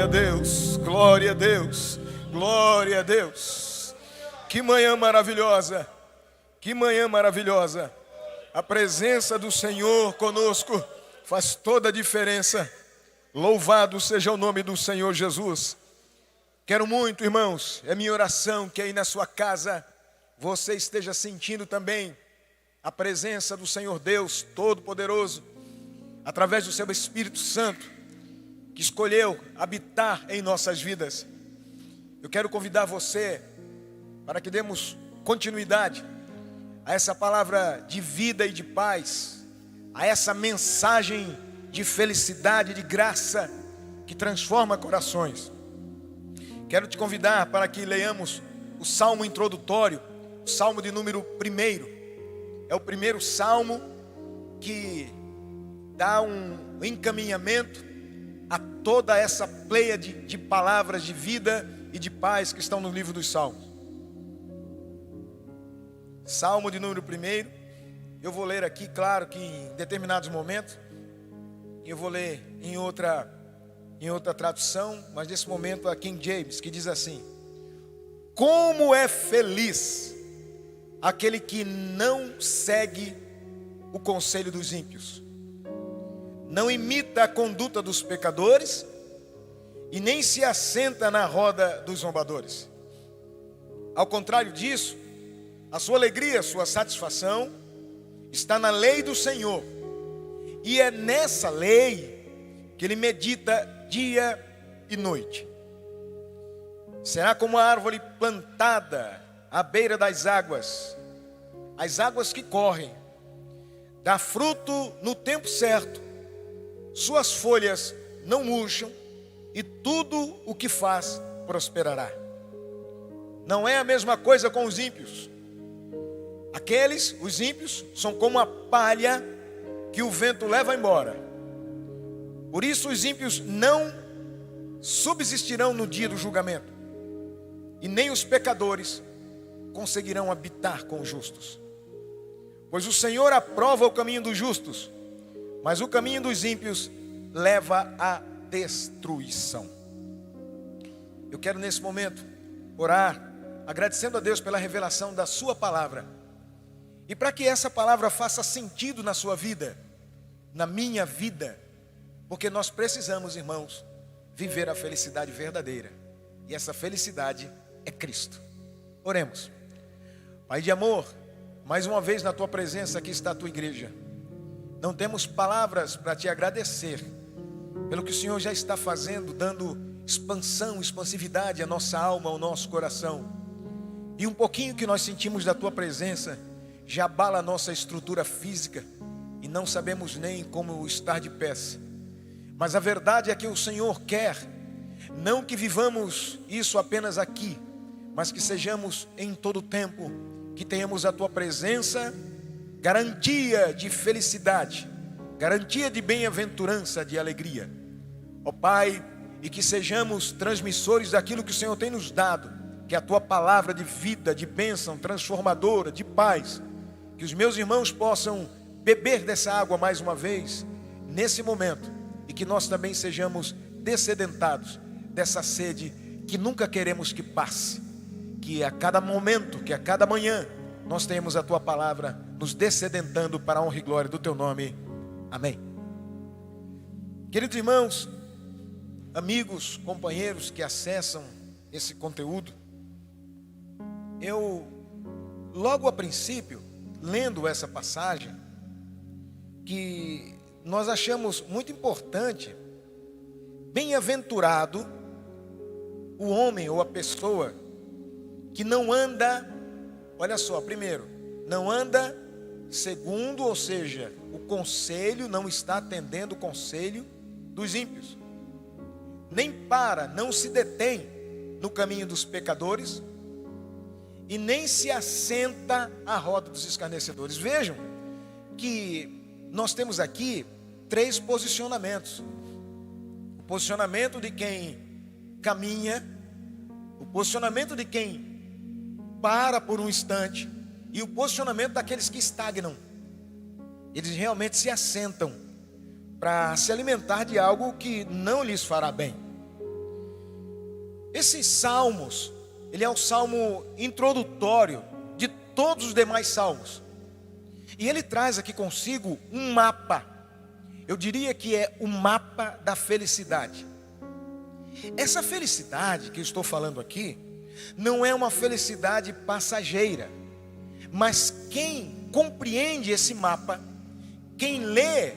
a Deus, glória a Deus, glória a Deus. Que manhã maravilhosa, que manhã maravilhosa. A presença do Senhor conosco faz toda a diferença. Louvado seja o nome do Senhor Jesus. Quero muito, irmãos, é minha oração que aí na sua casa você esteja sentindo também a presença do Senhor Deus Todo-Poderoso, através do seu Espírito Santo, que escolheu habitar em nossas vidas. Eu quero convidar você para que demos continuidade a essa palavra de vida e de paz, a essa mensagem de felicidade, de graça, que transforma corações. Quero te convidar para que leiamos o salmo introdutório, o salmo de número 1. É o primeiro salmo que dá um encaminhamento a toda essa pleiade de palavras de vida e de paz que estão no livro dos Salmos. Salmo de número 1, eu vou ler aqui, claro que em determinados momentos, eu vou ler em outra tradução, mas nesse momento a King James, que diz assim: como é feliz aquele que não segue o conselho dos ímpios, não imita a conduta dos pecadores e nem se assenta na roda dos zombadores. Ao contrário disso, a sua alegria, a sua satisfação está na lei do Senhor, e é nessa lei que ele medita dia e noite. Será como a árvore plantada à beira das águas, as águas que correm, dá fruto no tempo certo, suas folhas não murcham, e tudo o que faz prosperará. Não é a mesma coisa com os ímpios. Os ímpios, são como a palha que o vento leva embora. Por isso os ímpios não subsistirão no dia do julgamento, e nem os pecadores conseguirão habitar com os justos. Pois o Senhor aprova o caminho dos justos, mas o caminho dos ímpios leva à destruição. Eu quero nesse momento orar, agradecendo a Deus pela revelação da sua palavra, e para que essa palavra faça sentido na sua vida, na minha vida, porque nós precisamos, irmãos, viver a felicidade verdadeira, e essa felicidade é Cristo. Oremos. Pai de amor, mais uma vez na tua presença aqui está a tua igreja. Não temos palavras para te agradecer pelo que o Senhor já está fazendo, dando expansão, expansividade à nossa alma, ao nosso coração. E um pouquinho que nós sentimos da tua presença já abala a nossa estrutura física e não sabemos nem como estar de pé. Mas a verdade é que o Senhor quer, não que vivamos isso apenas aqui, mas que sejamos em todo o tempo, que tenhamos a tua presença, garantia de felicidade, garantia de bem-aventurança, de alegria. Ó Pai, e que sejamos transmissores daquilo que o Senhor tem nos dado, que é a tua palavra de vida, de bênção transformadora, de paz. Que os meus irmãos possam beber dessa água mais uma vez, nesse momento, e que nós também sejamos dessedentados dessa sede que nunca queremos que passe. Que a cada momento, que a cada manhã, nós tenhamos a tua palavra nos dessedentando para a honra e glória do teu nome. Amém. Queridos irmãos, amigos, companheiros que acessam esse conteúdo, eu, logo a princípio, lendo essa passagem, que nós achamos muito importante, bem-aventurado o homem ou a pessoa que não anda, olha só, primeiro, não anda segundo, ou seja, o conselho, não está atendendo o conselho dos ímpios, nem não se detém no caminho dos pecadores, e nem se assenta à roda dos escarnecedores. Vejam que nós temos aqui 3 posicionamentos: o posicionamento de quem caminha, o posicionamento de quem para por um instante, e o posicionamento daqueles que estagnam. Eles realmente se assentam para se alimentar de algo que não lhes fará bem. Esses salmos, ele é o salmo introdutório de todos os demais salmos. E ele traz aqui consigo um mapa. Eu diria que é o mapa da felicidade. Essa felicidade que eu estou falando aqui, não é uma felicidade passageira. Mas quem compreende esse mapa, quem lê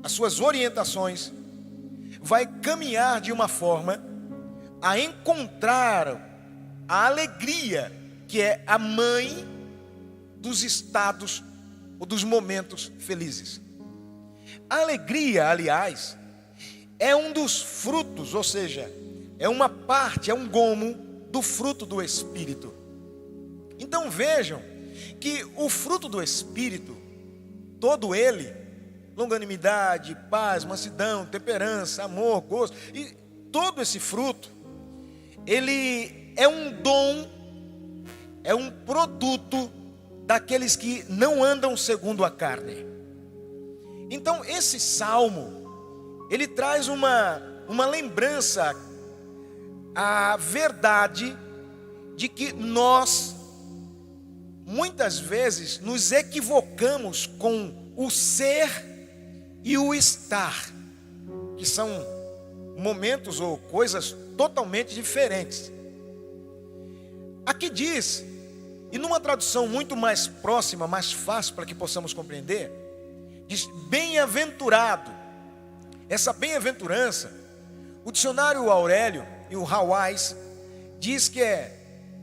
as suas orientações, vai caminhar de uma forma a encontrar a alegria, que é a mãe dos estados ou dos momentos felizes. A alegria, aliás, é um dos frutos, ou seja, é uma parte, é um gomo do fruto do Espírito. Então vejam que o fruto do Espírito, todo ele, longanimidade, paz, mansidão, temperança, amor, gozo, e todo esse fruto, ele é um dom, é um produto daqueles que não andam segundo a carne. Então esse salmo, ele traz uma lembrança, a verdade de que nós, muitas vezes, nos equivocamos com o ser e o estar, que são momentos ou coisas totalmente diferentes. Aqui diz, e numa tradução muito mais próxima, mais fácil para que possamos compreender, diz bem-aventurado. Essa bem-aventurança, o dicionário Aurélio e o Hawais diz que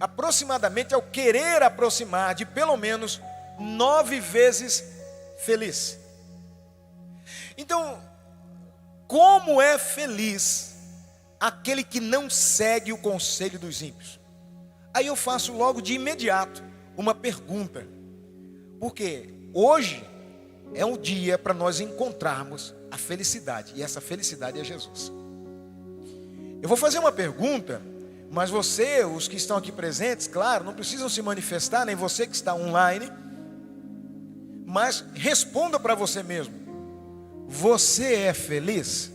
aproximadamente ao querer aproximar de pelo menos 9 vezes feliz. Então, como é feliz aquele que não segue o conselho dos ímpios? Aí eu faço logo de imediato uma pergunta, porque hoje é um dia para nós encontrarmos a felicidade, e essa felicidade é Jesus. Eu vou fazer uma pergunta, mas você, os que estão aqui presentes, claro, não precisam se manifestar, nem você que está online, mas responda para você mesmo. Você é feliz?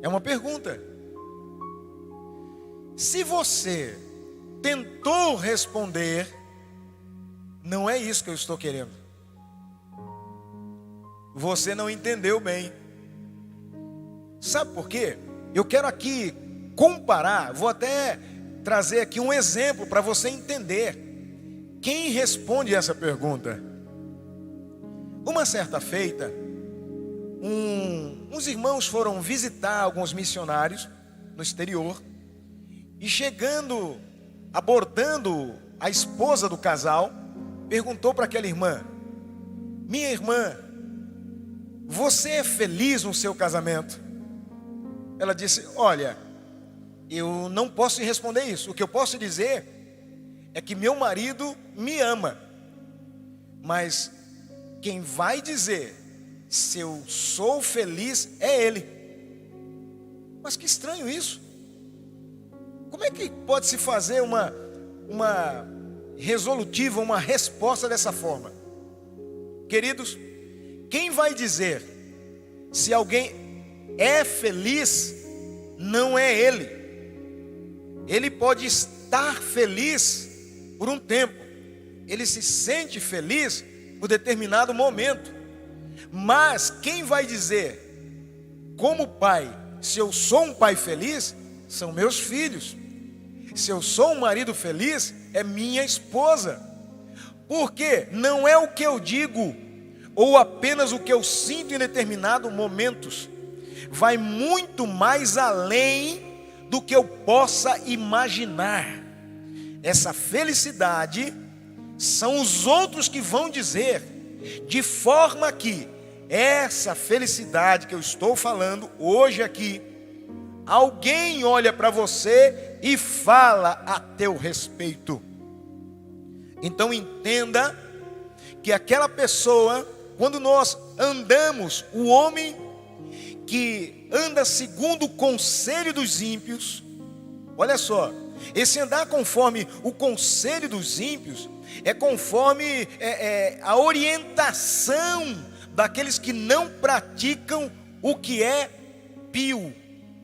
É uma pergunta. Se você tentou responder, não é isso que eu estou querendo. Você não entendeu bem. Sabe por quê? Eu quero aqui comparar, vou até trazer aqui um exemplo para você entender quem responde essa pergunta. Uma certa feita, uns irmãos foram visitar alguns missionários no exterior, e chegando, abordando a esposa do casal, perguntou para aquela irmã: minha irmã, você é feliz no seu casamento? Ela disse: olha, eu não posso lhe responder isso. O que eu posso dizer é que meu marido me ama, mas quem vai dizer se eu sou feliz é ele. Mas que estranho isso. Como é que pode se fazer uma resolutiva, uma resposta dessa forma? Queridos, quem vai dizer se alguém é feliz não é ele. Ele pode estar feliz por um tempo, ele se sente feliz por determinado momento, mas quem vai dizer como pai se eu sou um pai feliz são meus filhos. Se eu sou um marido feliz é minha esposa. Porque não é o que eu digo ou apenas o que eu sinto em determinados momentos, vai muito mais além do que eu possa imaginar. Essa felicidade são os outros que vão dizer, de forma que essa felicidade que eu estou falando hoje aqui, alguém olha para você e fala a teu respeito. Então entenda que aquela pessoa, quando nós andamos, o homem que anda segundo o conselho dos ímpios, olha só, esse andar conforme o conselho dos ímpios é conforme a orientação daqueles que não praticam o que é pio,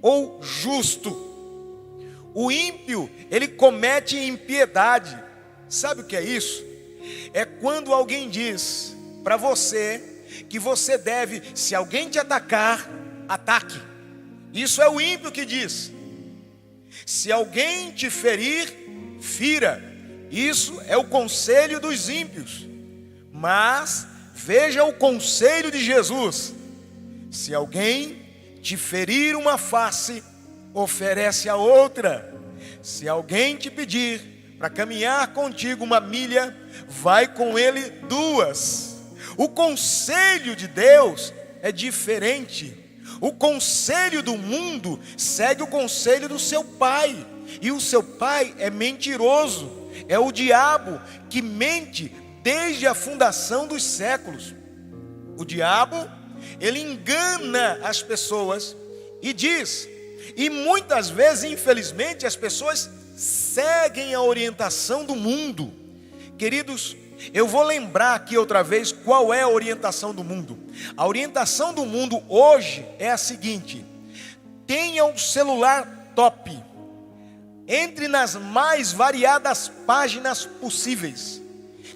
ou justo. O ímpio, ele comete impiedade. Sabe o que é isso? É quando alguém diz para você que você deve, se alguém te atacar, ataque. Isso é o ímpio que diz. Se alguém te ferir, fira. Isso é o conselho dos ímpios. Mas veja o conselho de Jesus: se alguém te ferir uma face, oferece a outra. Se alguém te pedir para caminhar contigo 1 milha, vai com ele 2. O conselho de Deus é diferente. O conselho do mundo segue o conselho do seu pai, e o seu pai é mentiroso. É o diabo que mente desde a fundação dos séculos. O diabo, ele engana as pessoas e diz, e muitas vezes, infelizmente, as pessoas seguem a orientação do mundo. Queridos, eu vou lembrar aqui outra vez qual é a orientação do mundo. A orientação do mundo hoje é a seguinte: tenha um celular top, entre nas mais variadas páginas possíveis,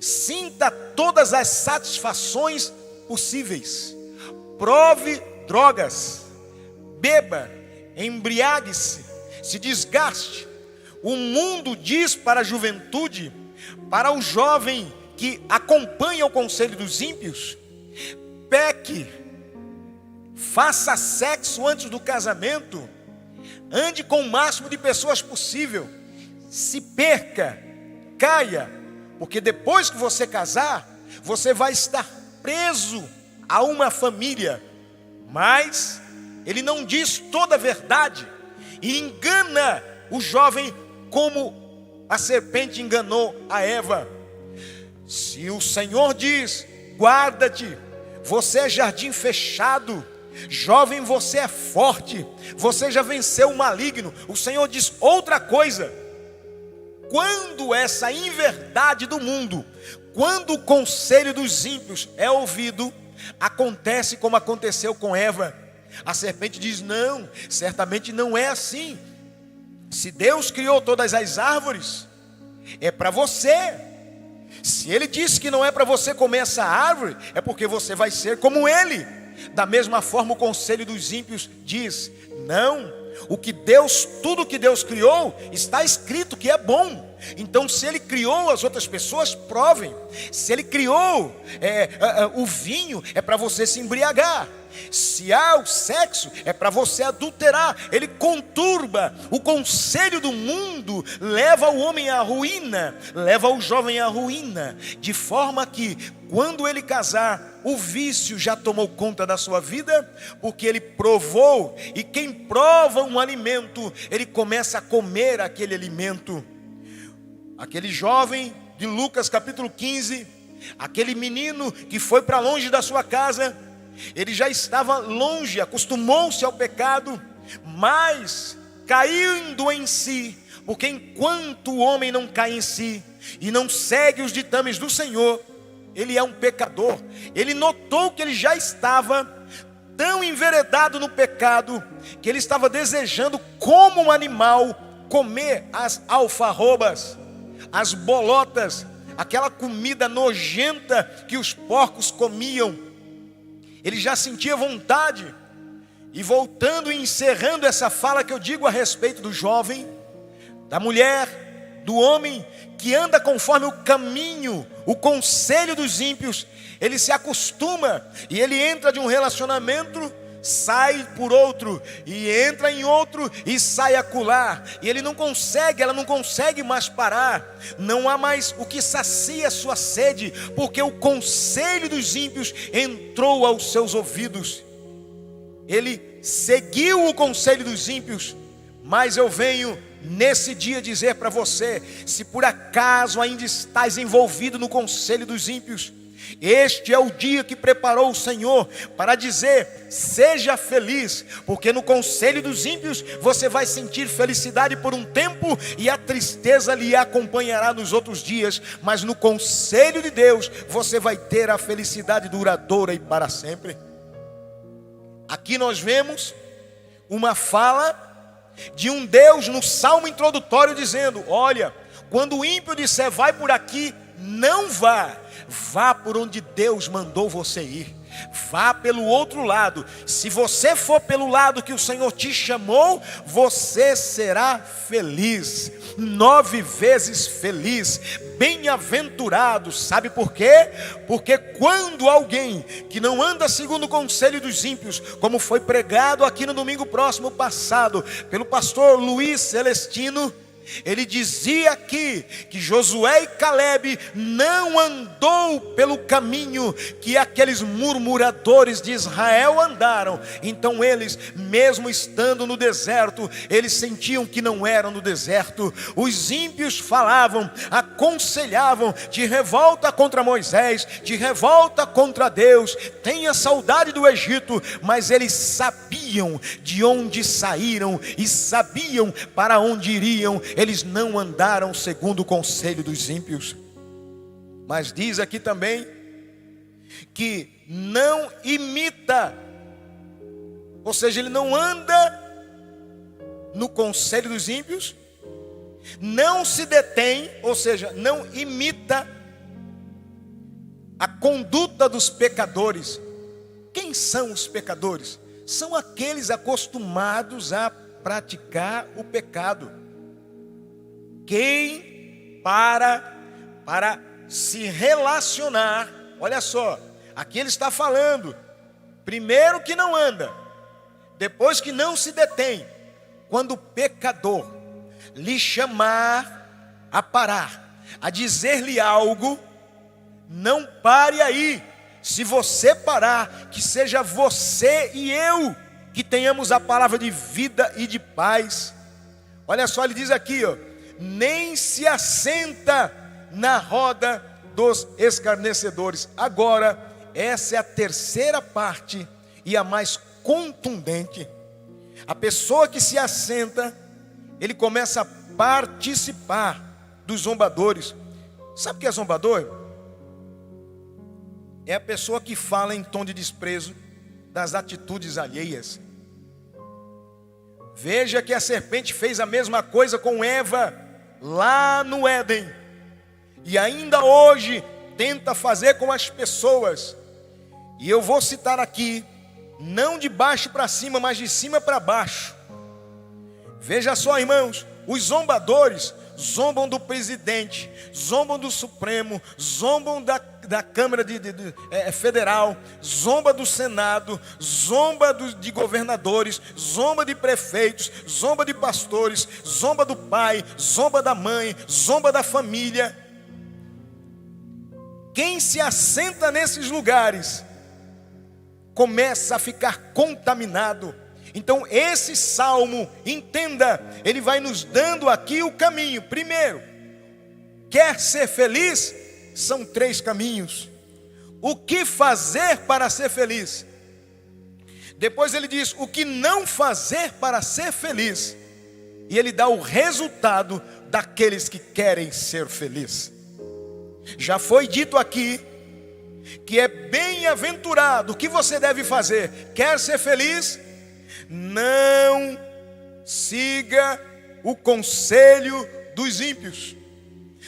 sinta todas as satisfações possíveis, prove drogas, beba, embriague-se, se desgaste. O mundo diz para a juventude, para o jovem que acompanha o conselho dos ímpios: peque, faça sexo antes do casamento, ande com o máximo de pessoas possível, se perca, caia, porque depois que você casar, você vai estar preso a uma família. Mas ele não diz toda a verdade e engana o jovem como a serpente enganou a Eva. Se o Senhor diz: guarda-te, você é jardim fechado, jovem, você é forte, você já venceu o maligno, o Senhor diz outra coisa. Quando essa inverdade do mundo, quando o conselho dos ímpios é ouvido, acontece como aconteceu com Eva. A serpente diz: não, certamente não é assim. Se Deus criou todas as árvores, é para você. Se Ele disse que não é para você comer essa árvore, é porque você vai ser como Ele. Da mesma forma, o conselho dos ímpios diz: não, tudo que Deus criou, está escrito que é bom. Então, se Ele criou as outras pessoas, provem. Se Ele criou o vinho, é para você se embriagar. Se há o sexo, é para você adulterar. Ele conturba. O conselho do mundo leva o homem à ruína, leva o jovem à ruína, de forma que, quando ele casar, o vício já tomou conta da sua vida, porque ele provou, e quem prova um alimento, ele começa a comer aquele alimento. Aquele jovem de Lucas capítulo 15, aquele menino que foi para longe da sua casa, ele já estava longe, acostumou-se ao pecado, mas caindo em si, porque enquanto o homem não cai em si e não segue os ditames do Senhor, ele é um pecador. Ele notou que ele já estava tão enveredado no pecado, que ele estava desejando, como um animal, comer as alfarrobas, as bolotas, aquela comida nojenta que os porcos comiam. Ele já sentia vontade. E voltando e encerrando essa fala que eu digo a respeito do jovem, da mulher, do homem que anda conforme o caminho, o conselho dos ímpios, ele se acostuma e ele entra de um relacionamento, sai por outro, e entra em outro, e sai acolá, e ela não consegue mais parar. Não há mais o que sacia a sua sede, porque o conselho dos ímpios entrou aos seus ouvidos. Ele seguiu o conselho dos ímpios. Mas eu venho nesse dia dizer para você: se por acaso ainda estás envolvido no conselho dos ímpios, este é o dia que preparou o Senhor para dizer: seja feliz, porque no conselho dos ímpios você vai sentir felicidade por um tempo e a tristeza lhe acompanhará nos outros dias, mas no conselho de Deus você vai ter a felicidade duradoura e para sempre. Aqui nós vemos uma fala de um Deus no salmo introdutório dizendo: olha, quando o ímpio disser vai por aqui, não vá, vá por onde Deus mandou você ir, vá pelo outro lado. Se você for pelo lado que o Senhor te chamou, você será feliz, 9 vezes feliz, bem-aventurado. Sabe por quê? Porque quando alguém que não anda segundo o conselho dos ímpios, como foi pregado aqui no domingo próximo passado pelo pastor Luiz Celestino, ele dizia aqui que Josué e Calebe não andou pelo caminho que aqueles murmuradores de Israel andaram. Então eles, mesmo estando no deserto, eles sentiam que não eram no deserto. Os ímpios falavam, aconselhavam de revolta contra Moisés, de revolta contra Deus, tenha saudade do Egito, mas eles sabiam de onde saíram e sabiam para onde iriam. Eles não andaram segundo o conselho dos ímpios. Mas diz aqui também que não imita, ou seja, ele não anda no conselho dos ímpios, não se detém, ou seja, não imita a conduta dos pecadores. Quem são os pecadores? São aqueles acostumados a praticar o pecado. Quem para se relacionar, olha só, aqui ele está falando, primeiro que não anda, depois que não se detém. Quando o pecador lhe chamar a parar, a dizer-lhe algo, não pare aí. Se você parar, que seja você e eu que tenhamos a palavra de vida e de paz. Olha só, ele diz aqui, ó, nem se assenta na roda dos escarnecedores. Agora, essa é a terceira parte e a mais contundente. A pessoa que se assenta, ele começa a participar dos zombadores. Sabe o que é zombador? É a pessoa que fala em tom de desprezo das atitudes alheias. Veja que a serpente fez a mesma coisa com Eva lá no Éden, e ainda hoje tenta fazer com as pessoas. E eu vou citar aqui, não de baixo para cima, mas de cima para baixo. Veja só, irmãos, os zombadores zombam do presidente, zombam do Supremo, zombam da Câmara Federal, zomba do Senado, zomba de governadores, zomba de prefeitos, zomba de pastores, zomba do pai, zomba da mãe, zomba da família. Quem se assenta nesses lugares começa a ficar contaminado. Então esse salmo, entenda, ele vai nos dando aqui o caminho. Primeiro, quer ser feliz? São 3 caminhos. O que fazer para ser feliz? Depois ele diz o que não fazer para ser feliz. E ele dá o resultado daqueles que querem ser felizes. Já foi dito aqui que é bem-aventurado. O que você deve fazer? Quer ser feliz? Não siga o conselho dos ímpios.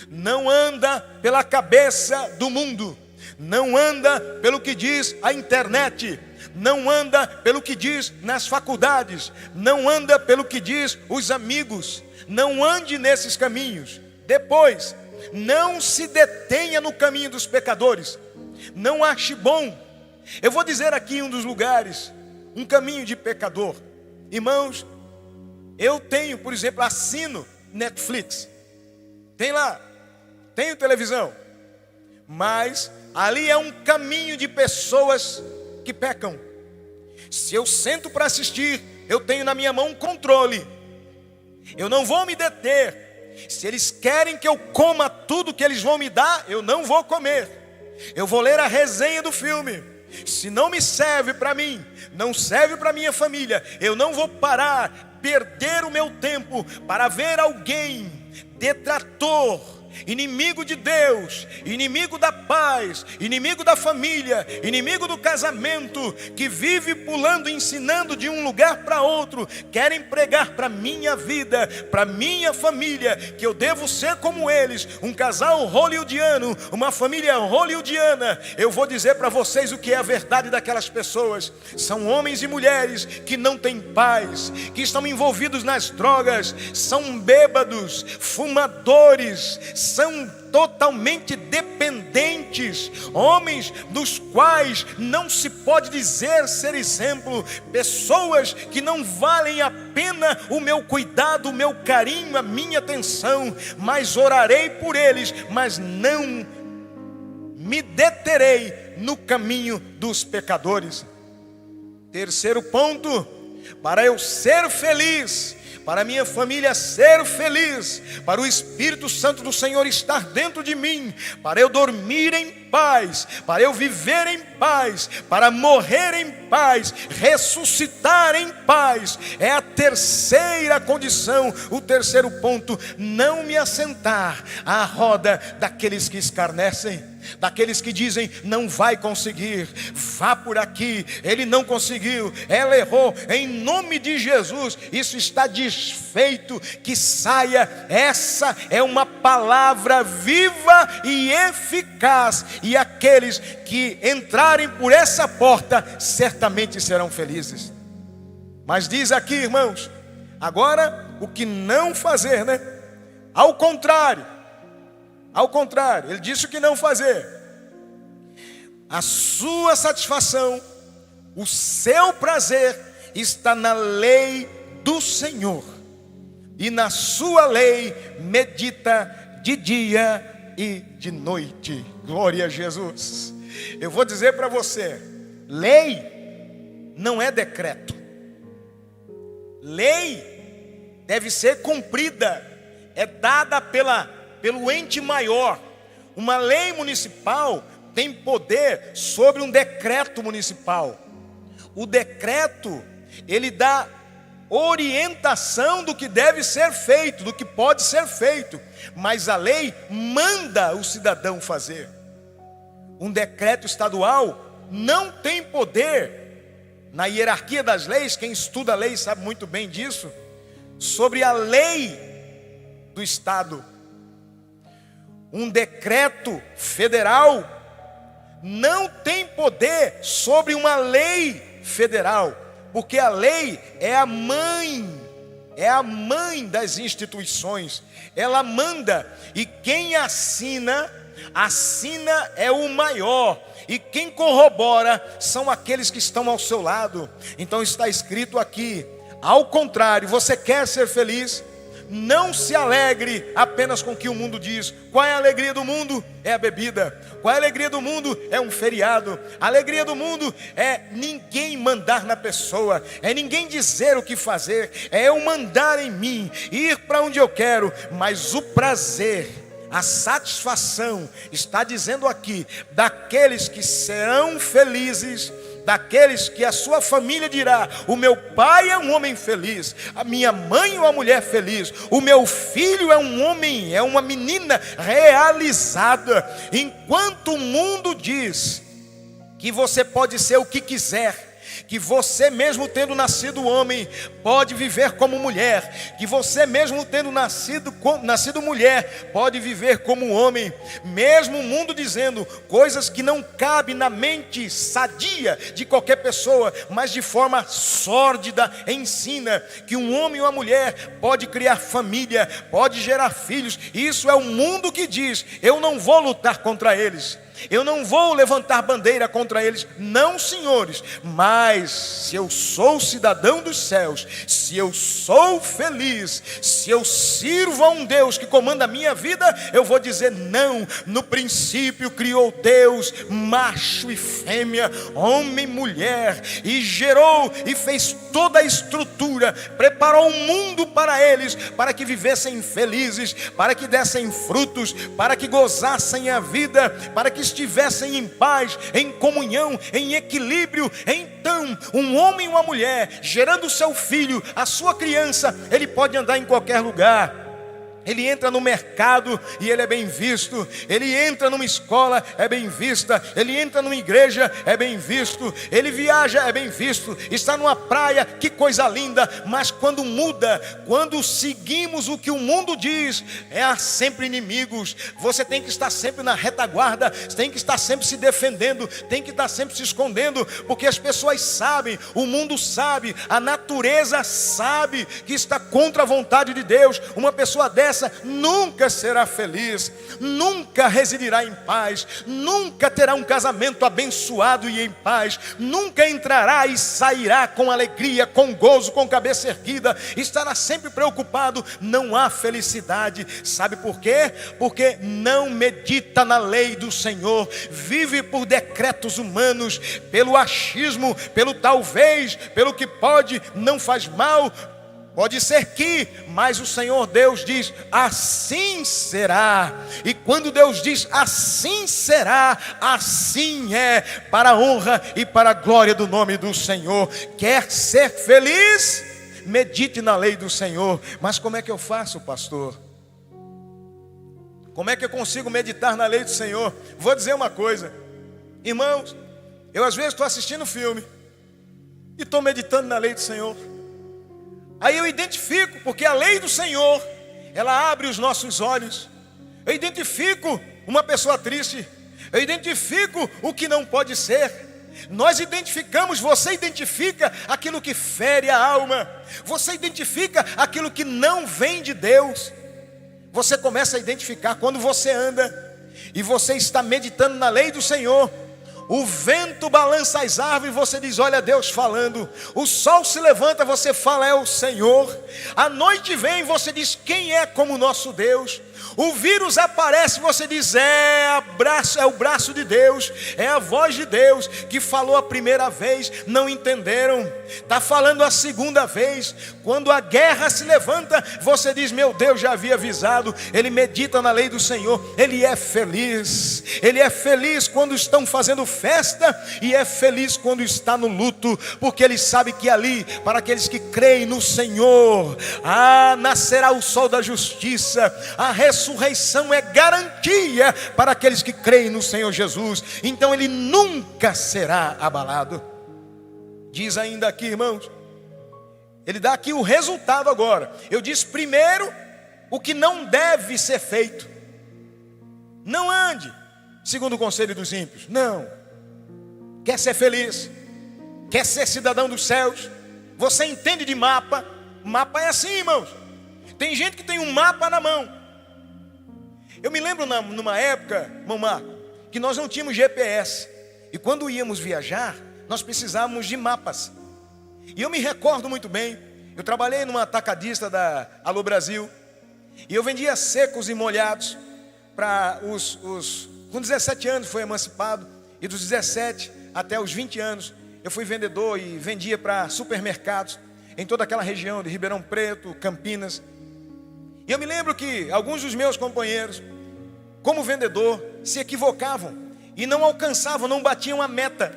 Não anda pela cabeça do mundo. Não anda pelo que diz a internet. Não anda pelo que diz nas faculdades. Não anda pelo que diz os amigos. Não ande nesses caminhos. Depois, não se detenha no caminho dos pecadores. Não ache bom. Eu vou dizer aqui um dos lugares, um caminho de pecador. Irmãos, eu tenho, por exemplo, assino Netflix. Tem lá, tenho televisão. Mas ali é um caminho de pessoas que pecam. Se eu sento para assistir, eu tenho na minha mão um controle. Eu não vou me deter. Se eles querem que eu coma tudo que eles vão me dar, eu não vou comer. Eu vou ler a resenha do filme. Se não me serve para mim, não serve para minha família, eu não vou parar, perder o meu tempo para ver alguém detrator, inimigo de Deus, inimigo da paz, inimigo da família, inimigo do casamento, que vive pulando, ensinando de um lugar para outro, querem pregar para minha vida, para minha família, que eu devo ser como eles, um casal hollywoodiano, uma família hollywoodiana. Eu vou dizer para vocês o que é a verdade daquelas pessoas. São homens e mulheres que não têm paz, que estão envolvidos nas drogas, são bêbados, fumadores, são totalmente dependentes, homens dos quais não se pode dizer ser exemplo, pessoas que não valem a pena o meu cuidado, o meu carinho, a minha atenção, mas orarei por eles, mas não me deterei no caminho dos pecadores. Terceiro ponto, para eu ser feliz, para a minha família ser feliz, para o Espírito Santo do Senhor estar dentro de mim, para eu dormir em paz, para eu viver em paz, para morrer em paz, ressuscitar em paz, é a terceira condição, o terceiro ponto: não me assentar à roda daqueles que escarnecem, daqueles que dizem não vai conseguir, vá por aqui, ele não conseguiu, ela errou. Em nome de Jesus, isso está desfeito, que saia. Essa é uma palavra viva e eficaz, e aqueles que entrarem por essa porta certamente serão felizes. Mas diz aqui, irmãos, agora o que não fazer, né? Ao contrário, ele disse o que não fazer. A sua satisfação, o seu prazer está na lei do Senhor, e na sua lei medita de dia e de noite. Glória a Jesus. Eu vou dizer para você, lei não é decreto. Lei deve ser cumprida, é dada pelo ente maior. Uma lei municipal tem poder sobre um decreto municipal. O decreto, ele dá orientação do que deve ser feito, do que pode ser feito, mas a lei manda o cidadão fazer. Um decreto estadual não tem poder na hierarquia das leis. Quem estuda a lei sabe muito bem disso, sobre a lei do estado. Um decreto federal não tem poder sobre uma lei federal, porque a lei é a mãe das instituições. Ela manda, e quem assina é o maior, e quem corrobora são aqueles que estão ao seu lado. Então está escrito aqui, ao contrário, você quer ser feliz? Não se alegre apenas com o que o mundo diz. Qual é a alegria do mundo? É a bebida. Qual é a alegria do mundo? É um feriado. A alegria do mundo é ninguém mandar na pessoa, é ninguém dizer o que fazer, é eu mandar em mim, ir para onde eu quero. Mas o prazer, a satisfação, está dizendo aqui, daqueles que serão felizes, daqueles que a sua família dirá: o meu pai é um homem feliz, a minha mãe é uma mulher feliz, o meu filho é um homem, é uma menina realizada. Enquanto o mundo diz que você pode ser o que quiser, que você mesmo tendo nascido homem pode viver como mulher, que você mesmo tendo nascido mulher pode viver como homem, mesmo o mundo dizendo coisas que não cabem na mente sadia de qualquer pessoa, mas de forma sórdida ensina que um homem ou uma mulher pode criar família, pode gerar filhos. Isso é o mundo que diz. Eu não vou lutar contra eles, eu não vou levantar bandeira contra eles, não, senhores. Mas se eu sou cidadão dos céus, se eu sou feliz, se eu sirvo a um Deus que comanda a minha vida, eu vou dizer não. No princípio criou Deus macho e fêmea, homem e mulher, e gerou e fez toda a estrutura, preparou o mundo para eles, para que vivessem felizes, para que dessem frutos, para que gozassem a vida, para que estivessem em paz, em comunhão, em equilíbrio. Então, um homem e uma mulher, gerando o seu filho, a sua criança, ele pode andar em qualquer lugar. Ele entra no mercado e ele é bem visto. Ele entra numa escola, é bem vista. Ele entra numa igreja, é bem visto. Ele viaja, é bem visto. Está numa praia, que coisa linda. Mas quando muda, quando seguimos o que o mundo diz, há sempre inimigos. Você tem que estar sempre na retaguarda. Tem que estar sempre se defendendo. Tem que estar sempre se escondendo. Porque as pessoas sabem, o mundo sabe, a natureza sabe que está contra a vontade de Deus. Uma pessoa dessa nunca será feliz, nunca residirá em paz, nunca terá um casamento abençoado e em paz, nunca entrará e sairá com alegria, com gozo, com cabeça erguida, estará sempre preocupado, não há felicidade. Sabe por quê? Porque não medita na lei do Senhor, vive por decretos humanos, pelo achismo, pelo talvez, pelo que pode, não faz mal. Pode ser que, mas o Senhor Deus diz, assim será. E quando Deus diz, assim será, assim é, para a honra e para a glória do nome do Senhor. Quer ser feliz? Medite na lei do Senhor. Mas como é que eu faço, pastor? Como é que eu consigo meditar na lei do Senhor? Vou dizer uma coisa, irmãos, eu às vezes estou assistindo filme e estou meditando na lei do Senhor. Aí eu identifico, porque a lei do Senhor, ela abre os nossos olhos. Eu identifico uma pessoa triste, eu identifico o que não pode ser. Nós identificamos, você identifica aquilo que fere a alma, você identifica aquilo que não vem de Deus. Você começa a identificar quando você anda e você está meditando na lei do Senhor. O vento balança as árvores, você diz, olha Deus falando. O sol se levanta, você fala, é o Senhor. A noite vem, você diz, quem é como o nosso Deus? O vírus aparece, você diz, é o braço de Deus, é a voz de Deus, que falou a primeira vez, não entenderam, está falando a segunda vez. Quando a guerra se levanta, você diz, meu Deus já havia avisado. Ele medita na lei do Senhor, ele é feliz quando estão fazendo festa, e é feliz quando está no luto, porque ele sabe que ali, para aqueles que creem no Senhor, nascerá o sol da justiça, a ressurreição é garantia para aqueles que creem no Senhor Jesus. Então ele nunca será abalado. Diz ainda aqui, irmãos, ele dá aqui o resultado agora. Eu disse primeiro o que não deve ser feito. Não ande segundo o conselho dos ímpios. Não. Quer ser feliz? Quer ser cidadão dos céus? Você entende de mapa? Mapa é assim, irmãos. Tem gente que tem um mapa na mão. Eu me lembro numa época, mamá, que nós não tínhamos GPS. E quando íamos viajar, nós precisávamos de mapas. E eu me recordo muito bem, eu trabalhei numa atacadista da Alô Brasil, e eu vendia secos e molhados para com 17 anos foi emancipado, e dos 17 até os 20 anos, eu fui vendedor e vendia para supermercados, em toda aquela região de Ribeirão Preto, Campinas. E eu me lembro que alguns dos meus companheiros, como vendedor, se equivocavam e não alcançavam, não batiam a meta.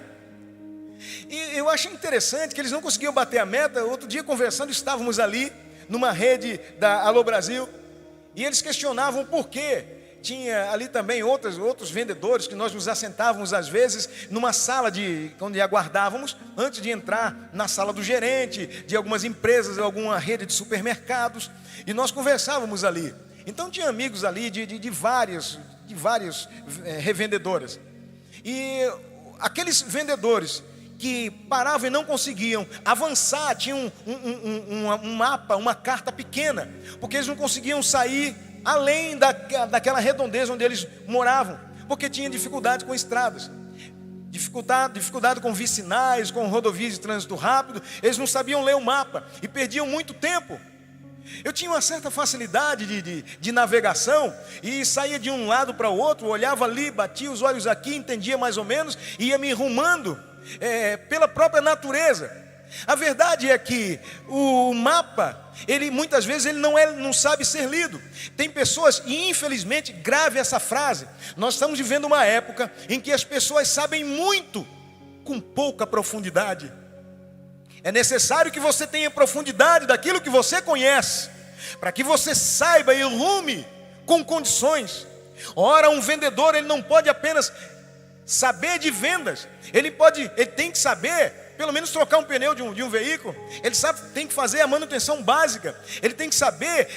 E eu achei interessante que eles não conseguiam bater a meta. Outro dia, conversando, estávamos ali numa rede da Alô Brasil, e eles questionavam por quê. Tinha ali também outros vendedores que nós nos assentávamos às vezes numa sala onde aguardávamos antes de entrar na sala do gerente de algumas empresas, alguma rede de supermercados, e nós conversávamos ali. Então tinha amigos ali de várias revendedoras, e aqueles vendedores que paravam e não conseguiam avançar, tinham um mapa, uma carta pequena, porque eles não conseguiam sair além daquela redondeza onde eles moravam, porque tinha dificuldade com estradas, dificuldade com vicinais, com rodovias de trânsito rápido. Eles não sabiam ler o mapa e perdiam muito tempo. Eu tinha uma certa facilidade de navegação, e saía de um lado para o outro, olhava ali, batia os olhos aqui, entendia mais ou menos, e ia me rumando pela própria natureza. A verdade é que o mapa, muitas vezes ele não sabe ser lido. Tem pessoas, e infelizmente, grave essa frase, nós estamos vivendo uma época em que as pessoas sabem muito com pouca profundidade. É necessário que você tenha profundidade daquilo que você conhece, para que você saiba e rume com condições. Ora, um vendedor, ele não pode apenas saber de vendas, ele tem que saber pelo menos trocar um pneu de um veículo. Ele tem que fazer a manutenção básica. Ele tem que saber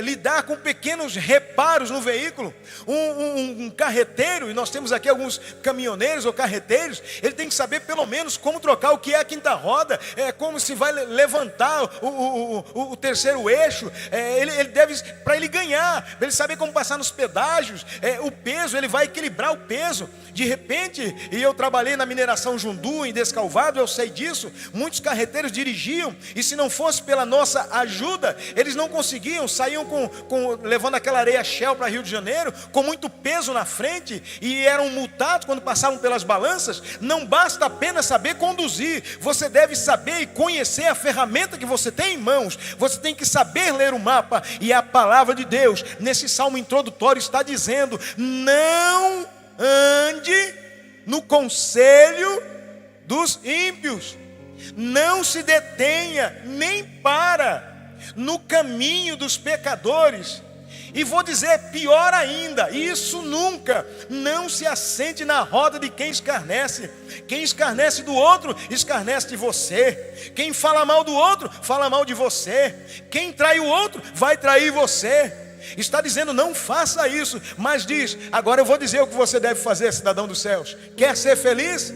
lidar com pequenos reparos no veículo. Um carreteiro, e nós temos aqui alguns caminhoneiros ou carreteiros, ele tem que saber pelo menos como trocar o que é a quinta roda, como se vai levantar o terceiro eixo. Ele deve, para ele ganhar, para ele saber como passar nos pedágios, o peso, ele vai equilibrar o peso. De repente, e eu trabalhei na mineração Jundu, em Descalvado, eu sei disso, muitos carreteiros dirigiam, e se não fosse pela nossa ajuda, eles não conseguiam, saíam levando aquela areia Shell para Rio de Janeiro, com muito peso na frente, e eram multados quando passavam pelas balanças. Não basta apenas saber conduzir, você deve saber e conhecer a ferramenta que você tem em mãos, você tem que saber ler o mapa, e a palavra de Deus, nesse salmo introdutório, está dizendo: não ande no conselho dos ímpios, não se detenha nem para no caminho dos pecadores. E vou dizer pior ainda, isso nunca, não se assente na roda de quem escarnece. Quem escarnece do outro, escarnece de você. Quem fala mal do outro, fala mal de você. Quem trai o outro, vai trair você. Está dizendo: não faça isso, mas diz: agora eu vou dizer o que você deve fazer, cidadão dos céus. Quer ser feliz?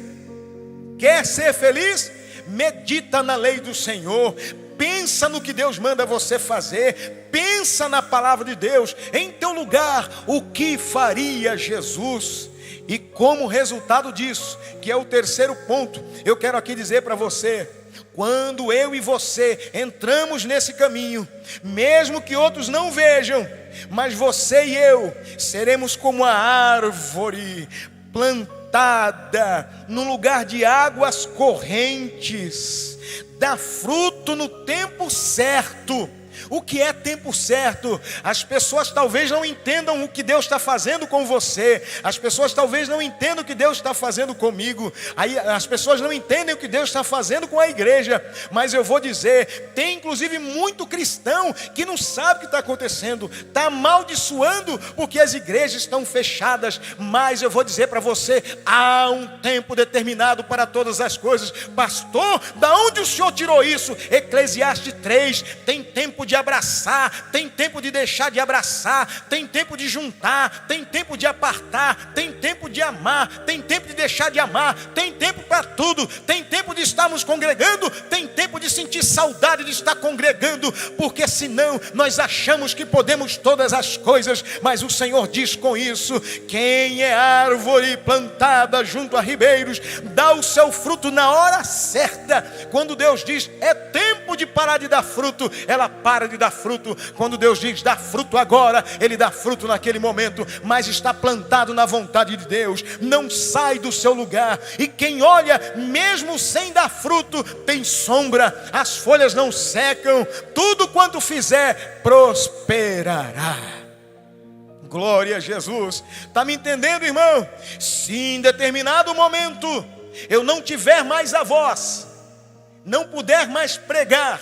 Quer ser feliz? Medita na lei do Senhor. Pensa no que Deus manda você fazer. Pensa na palavra de Deus. Em teu lugar, o que faria Jesus? E como resultado disso, que é o terceiro ponto, eu quero aqui dizer para você: quando eu e você entramos nesse caminho, mesmo que outros não vejam, mas você e eu seremos como a árvore plantada num lugar de águas correntes, dá fruto no tempo certo. O que é tempo certo? As pessoas talvez não entendam o que Deus está fazendo com você. As pessoas talvez não entendam o que Deus está fazendo comigo. As pessoas não entendem o que Deus está fazendo com a igreja. Mas eu vou dizer, tem inclusive muito cristão que não sabe o que está acontecendo, está amaldiçoando porque as igrejas estão fechadas. Mas eu vou dizer para você, há um tempo determinado para todas as coisas. Pastor, da onde o senhor tirou isso? Eclesiastes 3, tem tempo de abraçar, tem tempo de deixar de abraçar, tem tempo de juntar, tem tempo de apartar, tem tempo de amar, tem tempo de deixar de amar, tem tempo para tudo, tem tempo de estarmos congregando, tem tempo de sentir saudade de estar congregando, porque senão nós achamos que podemos todas as coisas, mas o Senhor diz com isso: quem é árvore plantada junto a ribeiros, dá o seu fruto na hora certa. Quando Deus diz é tempo de parar de dar fruto, ela para de dar fruto. Quando Deus diz dá fruto agora, Ele dá fruto naquele momento, mas está plantado na vontade de Deus, não sai do seu lugar. E quem olha, mesmo sem dar fruto, tem sombra, as folhas não secam, tudo quanto fizer prosperará. Glória a Jesus. Está me entendendo, irmão? Se em determinado momento eu não tiver mais a voz, não puder mais pregar,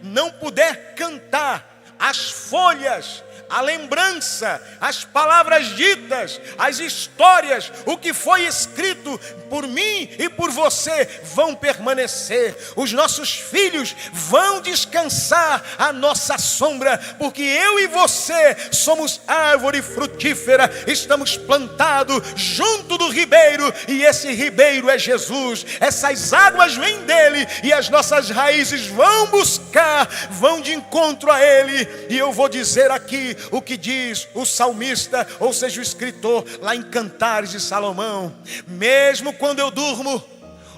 não puder cantar, as folhas, a lembrança, as palavras ditas, as histórias, o que foi escrito por mim e por você vão permanecer. Os nossos filhos vão descansar à nossa sombra, porque eu e você somos árvore frutífera, estamos plantados junto do ribeiro, e esse ribeiro é Jesus. Essas águas vêm dele e as nossas raízes vão buscar, vão de encontro a ele. E eu vou dizer aqui o que diz o salmista, ou seja, o escritor lá em Cantares de Salomão: mesmo quando eu durmo,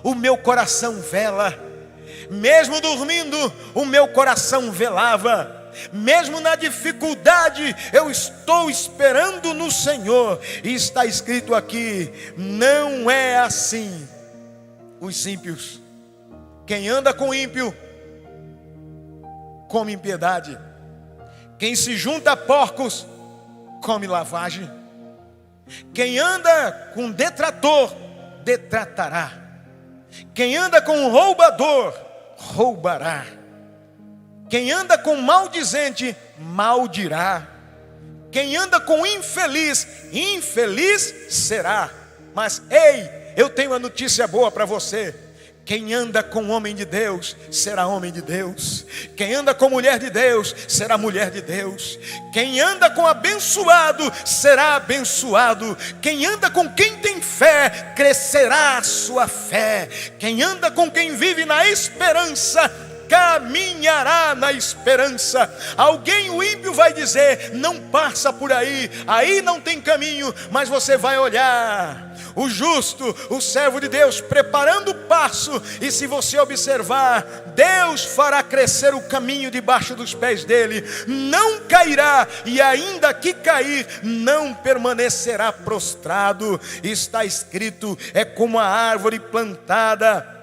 o meu coração vela. Mesmo dormindo, o meu coração velava. Mesmo na dificuldade, eu estou esperando no Senhor. E está escrito aqui: não é assim os ímpios. Quem anda com ímpio, come impiedade. Quem se junta a porcos, come lavagem. Quem anda com detrator, detratará. Quem anda com roubador, roubará. Quem anda com maldizente, maldirá. Quem anda com infeliz, infeliz será. Mas ei, eu tenho uma notícia boa para você. Quem anda com homem de Deus, será homem de Deus. Quem anda com mulher de Deus, será mulher de Deus. Quem anda com abençoado, será abençoado. Quem anda com quem tem fé, crescerá a sua fé. Quem anda com quem vive na esperança, caminhará na esperança. Alguém, o ímpio, vai dizer: não passa por aí, aí não tem caminho. Mas você vai olhar o justo, o servo de Deus, preparando o passo, e se você observar, Deus fará crescer o caminho debaixo dos pés dele. Não cairá, e ainda que cair, não permanecerá prostrado. Está escrito: é como a árvore plantada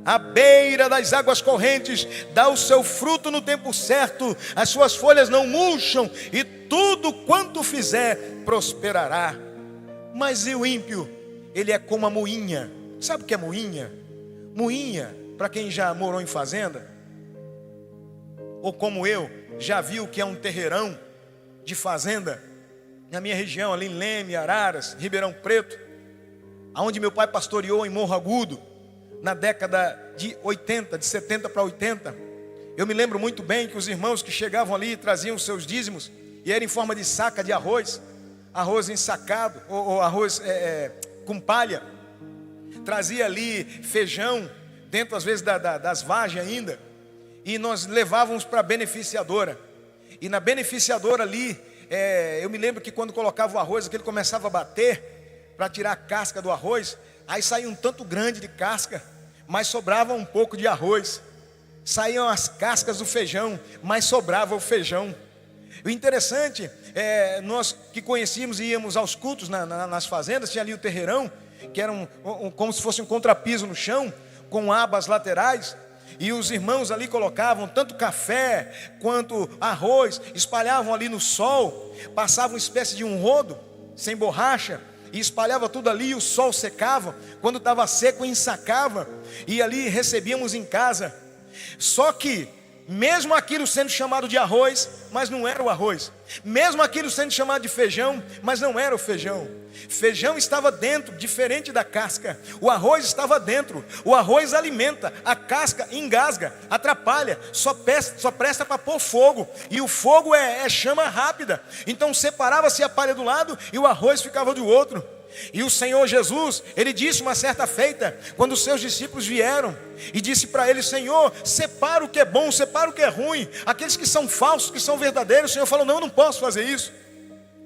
à beira das águas correntes, dá o seu fruto no tempo certo, as suas folhas não murcham, e tudo quanto fizer prosperará. Mas e o ímpio? Ele é como a moinha. Sabe o que é moinha? Moinha, para quem já morou em fazenda, ou como eu, já viu o que é um terreirão de fazenda, na minha região, ali em Leme, Araras, Ribeirão Preto, aonde meu pai pastoreou em Morro Agudo, na década de 80, de 70 para 80, eu me lembro muito bem que os irmãos que chegavam ali traziam os seus dízimos, e era em forma de saca de arroz, arroz ensacado, ou arroz com palha. Trazia ali feijão, dentro às vezes das vagens ainda, e nós levávamos para a beneficiadora. E na beneficiadora ali, eu me lembro que quando colocava o arroz, aquele começava a bater, para tirar a casca do arroz, aí saía um tanto grande de casca, mas sobrava um pouco de arroz. Saíam as cascas do feijão, mas sobrava o feijão. O interessante, nós que conhecíamos e íamos aos cultos nas fazendas, tinha ali o terreirão, que era como se fosse um contrapiso no chão, com abas laterais, e os irmãos ali colocavam tanto café quanto arroz, espalhavam ali no sol, passavam uma espécie de um rodo, sem borracha, e espalhava tudo ali, e o sol secava, quando estava seco ensacava, e ali recebíamos em casa. Só que mesmo aquilo sendo chamado de arroz, mas não era o arroz. Mesmo aquilo sendo chamado de feijão, mas não era o feijão. Feijão estava dentro, diferente da casca. O arroz estava dentro. O arroz alimenta, a casca engasga, atrapalha, só presta para pôr fogo. E o fogo é chama rápida. Então separava-se a palha do lado e o arroz ficava do outro. E o Senhor Jesus, Ele disse uma certa feita, quando os seus discípulos vieram, e disse para ele: Senhor, separa o que é bom, separa o que é ruim, aqueles que são falsos, que são verdadeiros. O Senhor falou: não, eu não posso fazer isso,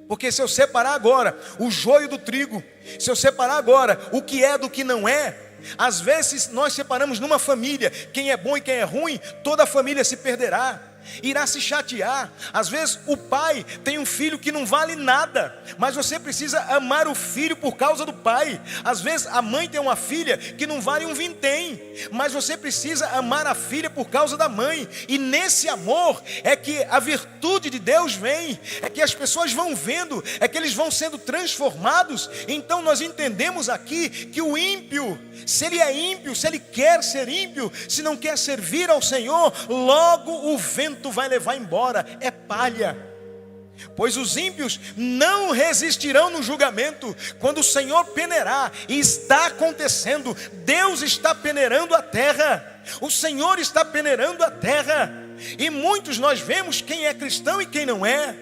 porque se eu separar agora o joio do trigo, se eu separar agora o que é do que não é, às vezes nós separamos numa família, quem é bom e quem é ruim, toda a família se perderá, irá se chatear. Às vezes o pai tem um filho que não vale nada, mas você precisa amar o filho por causa do pai. Às vezes a mãe tem uma filha que não vale um vintém, mas você precisa amar a filha por causa da mãe. E nesse amor é que a virtude de Deus vem, é que as pessoas vão vendo, é que eles vão sendo transformados. Então nós entendemos aqui que o ímpio, se ele é ímpio, se ele quer ser ímpio, se não quer servir ao Senhor, logo o vento vai levar embora, é palha. Pois os ímpios não resistirão no julgamento, quando o Senhor peneirar, e está acontecendo. Deus está peneirando a terra, o Senhor está peneirando a terra, e muitos nós vemos quem é cristão e quem não é.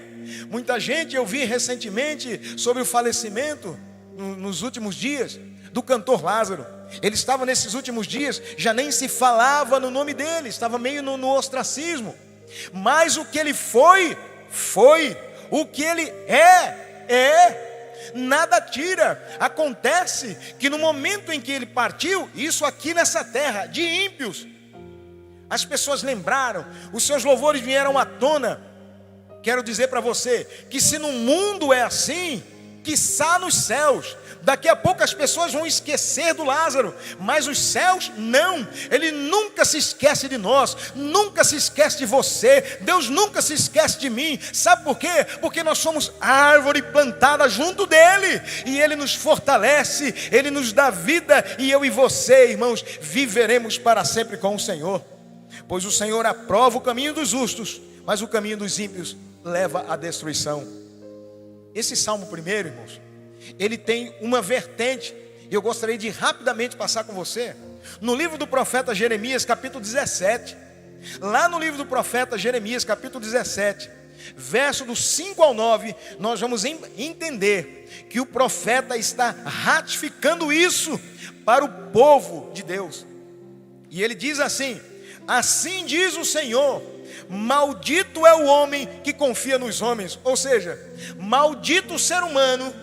Muita gente, eu vi recentemente sobre o falecimento, nos últimos dias, do cantor Lázaro. Ele estava nesses últimos dias, já nem se falava no nome dele, estava meio no ostracismo. Mas o que ele foi, o que ele é, nada tira. Acontece que no momento em que ele partiu, isso aqui nessa terra de ímpios, as pessoas lembraram, os seus louvores vieram à tona. Quero dizer para você, que se no mundo é assim, quiçá nos céus. Daqui a pouco as pessoas vão esquecer do Lázaro, mas os céus não. Ele nunca se esquece de nós, nunca se esquece de você. Deus nunca se esquece de mim. Sabe por quê? Porque nós somos árvore plantada junto dele, e ele nos fortalece, ele nos dá vida, e eu e você, irmãos, viveremos para sempre com o Senhor. Pois o Senhor aprova o caminho dos justos, mas o caminho dos ímpios leva à destruição. Esse Salmo primeiro, irmãos, ele tem uma vertente, e eu gostaria de rapidamente passar com você, no livro do profeta Jeremias, capítulo 17. Lá no livro do profeta Jeremias, capítulo 17, verso do 5 ao 9, nós vamos entender que o profeta está ratificando isso para o povo de Deus. E ele diz assim: assim diz o Senhor, maldito é o homem que confia nos homens. Ou seja, maldito o ser humano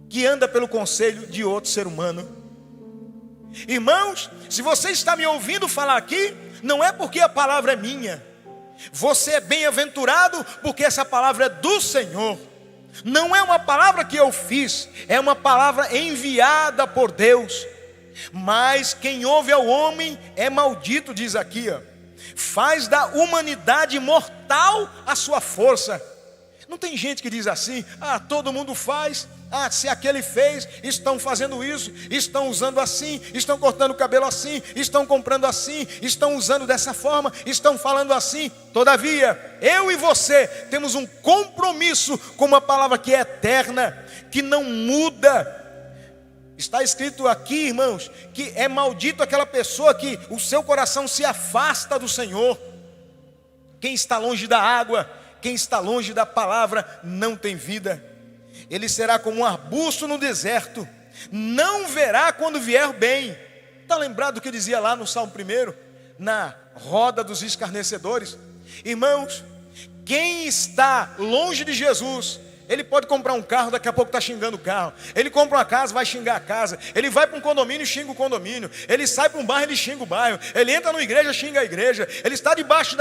que anda pelo conselho de outro ser humano. Irmãos, se você está me ouvindo falar aqui, não é porque a palavra é minha. Você é bem-aventurado porque essa palavra é do Senhor. Não é uma palavra que eu fiz, é uma palavra enviada por Deus. Mas quem ouve ao homem é maldito, diz aqui, ó. Faz da humanidade mortal a sua força. Não tem gente que diz assim: ah, todo mundo faz, ah, se aquele fez, estão fazendo isso, estão usando assim, estão cortando o cabelo assim, estão comprando assim, estão usando dessa forma, estão falando assim. Todavia, eu e você temos um compromisso com uma palavra que é eterna, que não muda. Está escrito aqui, irmãos, que é maldito aquela pessoa que o seu coração se afasta do Senhor. Quem está longe da água, quem está longe da palavra, não tem vida. Ele será como um arbusto no deserto, não verá quando vier o bem. Está lembrado do que dizia lá no Salmo 1, na roda dos escarnecedores? Irmãos, quem está longe de Jesus, ele pode comprar um carro, daqui a pouco está xingando o carro. Ele compra uma casa, vai xingar a casa. Ele vai para um condomínio, xinga o condomínio. Ele sai para um bairro, ele xinga o bairro. Ele entra numa igreja, xinga a igreja. Ele está debaixo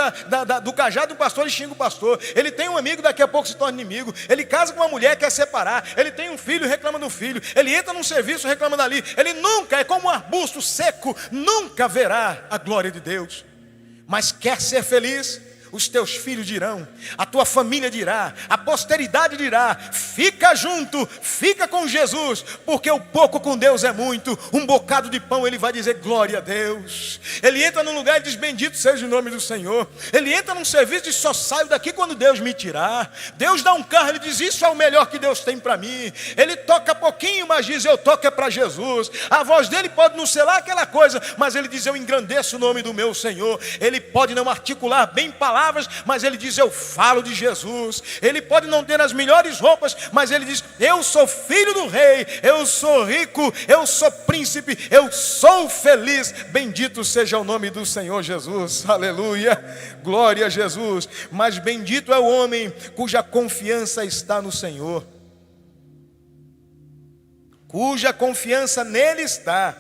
do cajado do pastor, ele xinga o pastor. Ele tem um amigo, daqui a pouco se torna inimigo. Ele casa com uma mulher, quer separar. Ele tem um filho, reclama do filho. Ele entra num serviço, reclama dali. Ele nunca, é como um arbusto seco, nunca verá a glória de Deus. Mas quer ser feliz? Os teus filhos dirão, a tua família dirá, a posteridade dirá: fica junto, fica com Jesus, porque o pouco com Deus é muito. Um bocado de pão, ele vai dizer glória a Deus. Ele entra num lugar e diz: bendito seja o nome do Senhor. Ele entra num serviço e diz: só saio daqui quando Deus me tirar. Deus dá um carro, ele diz: isso é o melhor que Deus tem para mim. Ele toca pouquinho, mas diz: eu toco é para Jesus. A voz dele pode não ser lá aquela coisa, mas ele diz: eu engrandeço o nome do meu Senhor. Ele pode não articular bem palavras, mas ele diz: eu falo de Jesus. Ele pode não ter as melhores roupas, mas ele diz: eu sou filho do rei, eu sou rico, eu sou príncipe, eu sou feliz. Bendito seja o nome do Senhor Jesus, aleluia, glória a Jesus. Mas bendito é o homem cuja confiança está no Senhor, cuja confiança nele está.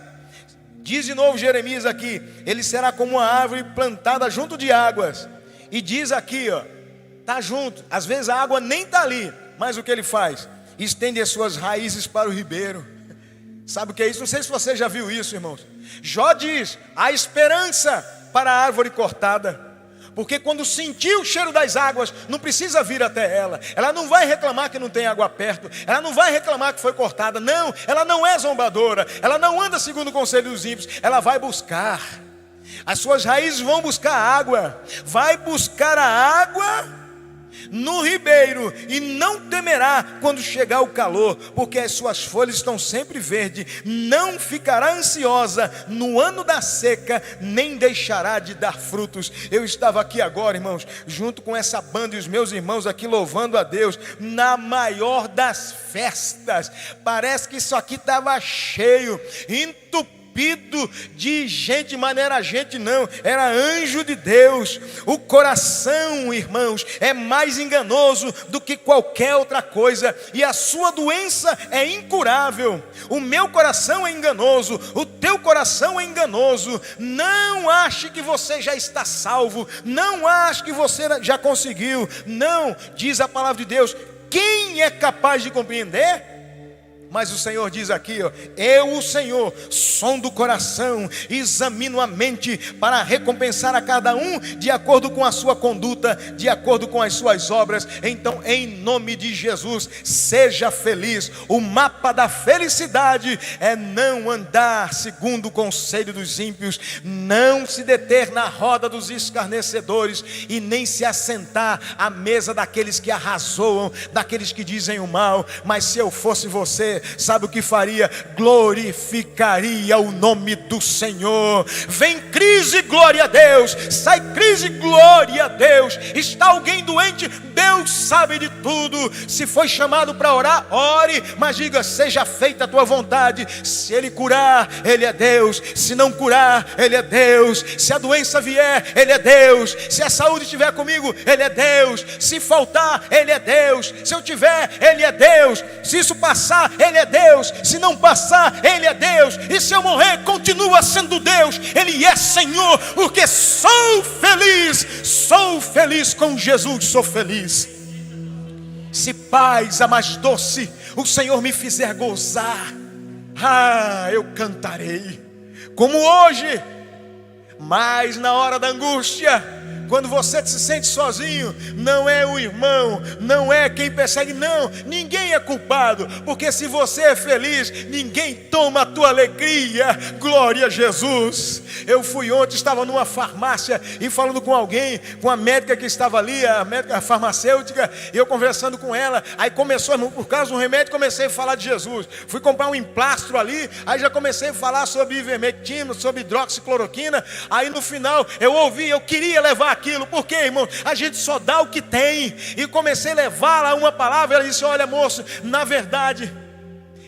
Diz de novo Jeremias aqui: ele será como uma árvore plantada junto de águas. E diz aqui, ó, está junto. Às vezes a água nem está ali, mas o que ele faz? Estende as suas raízes para o ribeiro. Sabe o que é isso? Não sei se você já viu isso, irmãos. Jó diz: há esperança para a árvore cortada, porque quando sentir o cheiro das águas, não precisa vir até ela. Ela não vai reclamar que não tem água perto. Ela não vai reclamar que foi cortada. Não, ela não é zombadora. Ela não anda segundo o conselho dos ímpios. Ela vai buscar. As suas raízes vão buscar água. Vai buscar a água no ribeiro e não temerá quando chegar o calor, porque as suas folhas estão sempre verdes. Não ficará ansiosa no ano da seca, nem deixará de dar frutos. Eu estava aqui agora, irmãos, junto com essa banda e os meus irmãos aqui louvando a Deus, na maior das festas. Parece que isso aqui estava cheio, entupido de gente, mas não era gente não, era anjo de Deus. O coração, irmãos, é mais enganoso do que qualquer outra coisa, e a sua doença é incurável. O meu coração é enganoso, o teu coração é enganoso. Não ache que você já está salvo, não ache que você já conseguiu. Não, diz a palavra de Deus: quem é capaz de compreender? Mas o Senhor diz aqui, ó, eu, o Senhor, sondo o coração, examino a mente para recompensar a cada um de acordo com a sua conduta, de acordo com as suas obras. Então, em nome de Jesus, seja feliz. O mapa da felicidade é não andar segundo o conselho dos ímpios, não se deter na roda dos escarnecedores e nem se assentar à mesa daqueles que arrazoam, daqueles que dizem o mal. Mas se eu fosse você, sabe o que faria? Glorificaria o nome do Senhor. Vem crise, glória a Deus. Sai crise, glória a Deus. Está alguém doente? Deus sabe de tudo. Se foi chamado para orar, ore, mas diga, seja feita a tua vontade. Se Ele curar, Ele é Deus. Se não curar, Ele é Deus. Se a doença vier, Ele é Deus. Se a saúde estiver comigo, Ele é Deus. Se faltar, Ele é Deus. Se eu tiver, Ele é Deus. Se isso passar, Ele é Deus. Se não passar, Ele é Deus. E se eu morrer, continua sendo Deus. Ele é Senhor, porque sou feliz com Jesus, sou feliz. Se paz a mais doce o Senhor me fizer gozar, eu cantarei como hoje. Mas na hora da angústia, quando você se sente sozinho, não é o irmão, não é quem persegue, não, ninguém é culpado, porque se você é feliz, ninguém toma a tua alegria. Glória a Jesus. Eu fui ontem, estava numa farmácia e falando com alguém, com a médica que estava ali, a médica farmacêutica, e eu conversando com ela, aí começou, por causa do remédio, comecei a falar de Jesus. Fui comprar um emplastro ali, aí já comecei a falar sobre ivermectina, sobre hidroxicloroquina. Aí no final eu ouvi, eu queria levar aquilo, porque, irmão, a gente só dá o que tem. E comecei a levar lá uma palavra. Ela disse, olha moço, na verdade,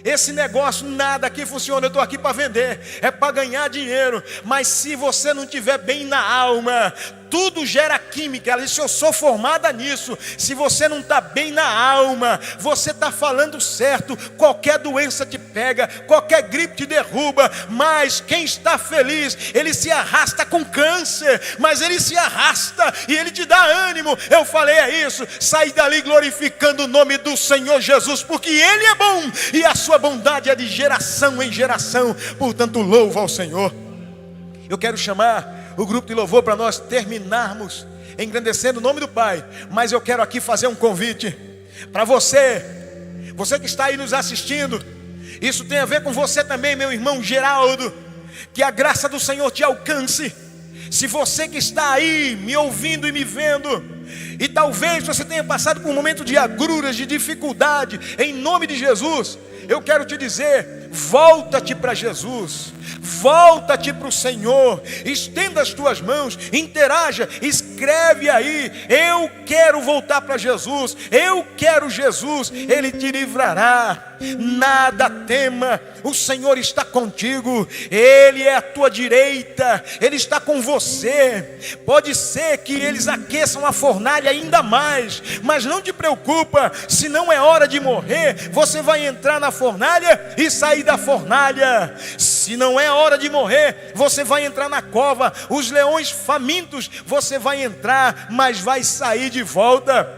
esse negócio nada aqui funciona, eu estou aqui para vender, é para ganhar dinheiro. Mas se você não estiver bem na alma, tudo gera química. Ela disse, eu sou formada nisso. Se você não está bem na alma, você está falando certo, qualquer doença te pega, qualquer gripe te derruba. Mas quem está feliz, ele se arrasta com câncer, mas ele se arrasta e ele te dá ânimo. Eu falei, é isso, saí dali glorificando o nome do Senhor Jesus, porque Ele é bom e a sua bondade é de geração em geração. Portanto, louva ao Senhor. Eu quero chamar o grupo de louvor para nós terminarmos engrandecendo o nome do Pai. Mas eu quero aqui fazer um convite para você que está aí nos assistindo. Isso tem a ver com você também, meu irmão Geraldo. Que a graça do Senhor te alcance. Se você que está aí me ouvindo e me vendo, e talvez você tenha passado por um momento de agruras, de dificuldade, em nome de Jesus, eu quero te dizer, volta-te para Jesus, volta-te para o Senhor, estenda as tuas mãos, interaja, escreve aí, eu quero voltar para Jesus, eu quero Jesus, Ele te livrará, nada tema, o Senhor está contigo, Ele é a tua direita, Ele está com você. Pode ser que eles aqueçam a fornalha ainda mais, mas não te preocupa, se não é hora de morrer, você vai entrar na fornalha e sair da fornalha. Se não é hora de morrer, você vai entrar na cova, os leões famintos, você vai entrar, mas vai sair de volta.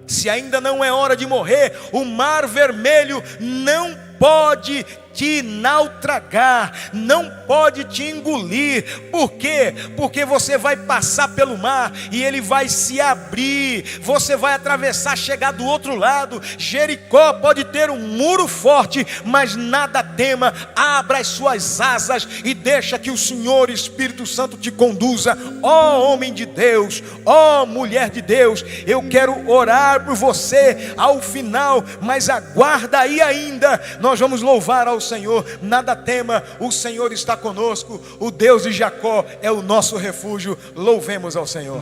Se ainda não é hora de morrer, o mar vermelho não pode te naufragar, não pode te engolir. Por quê? Porque você vai passar pelo mar e ele vai se abrir, você vai atravessar, chegar do outro lado. Jericó pode ter um muro forte, mas nada tema, abra as suas asas e deixa que o Senhor Espírito Santo te conduza. Ó homem de Deus, ó mulher de Deus, eu quero orar por você ao final, mas aguarda aí ainda, nós vamos louvar ao Senhor. Nada tema, o Senhor está conosco, o Deus de Jacó é o nosso refúgio. Louvemos ao Senhor.